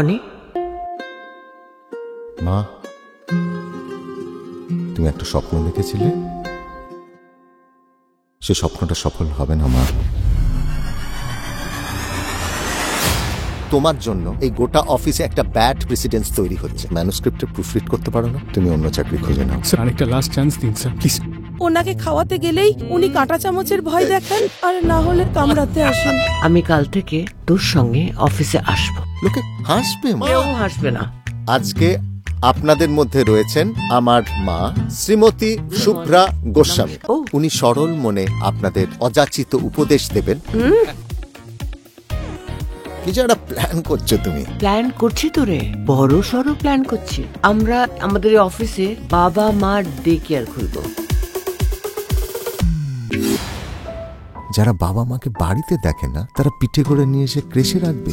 অনি, মা, তুমি একটা স্বপ্ন দেখেছিলে, সে স্বপ্নটা সফল হবে না মা। তোমার জন্য এই গোটা অফিসে একটা ব্যাড প্রেসিডেন্স তৈরি হচ্ছে। ম্যানুস্ক্রিপ্টে প্রুফরিড করতে পারো না, তুমি অন্য চাকরি খুঁজে নাও। স্যার, আরেকটা লাস্ট চান্স দিন স্যার, প্লিজ। ওনাকে খাওয়াতে গেলেই উনি কাঁটা চামচের ভয় দেখান, আর না হলে কামড়াতে আসেন। আমি কাল থেকে তোর সঙ্গে অফিসে আসবো। লোকে হাসবে মা। কেউ হাসবে না। আজকে আপনাদের মধ্যে রয়েছেন আমার মা শ্রীমতী শুভ্রা গোস্বামী। উনি সরল মনে আপনাদের অযাচিত উপদেশ দেবেন। কিছু একটা প্ল্যান করছো তুমি? প্ল্যান করছি তো রে, বড় সড়ো প্ল্যান করছি। আমরা আমাদের অফিসে বাবা মার ডে কেয়ার খুলবো। যারা বাবা মাকে বাড়িতে দেখে না, তারা পিঠে করে নিয়ে এসে ক্রেশে রাখবে।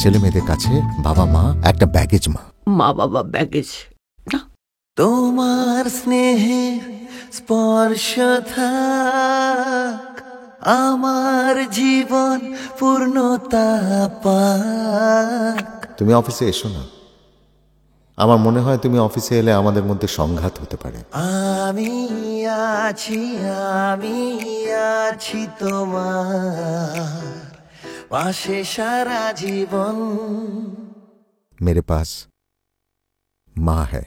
ছেলে মেয়েদের কাছে বাবা মা একটা ব্যাগেজ মা। মা বাবা ব্যাগেজ না। তোমার স্নেহের স্পর্শ থাক, আমার জীবন পূর্ণতা পাক। তুমি অফিসে এসো না, আমার মনে হয় তুমি অফিসে এলে আমাদের মধ্যে সংঘাত হতে পারে। আমি আছি তোমার পাশে সারা জীবন। मेरे पास माँ है।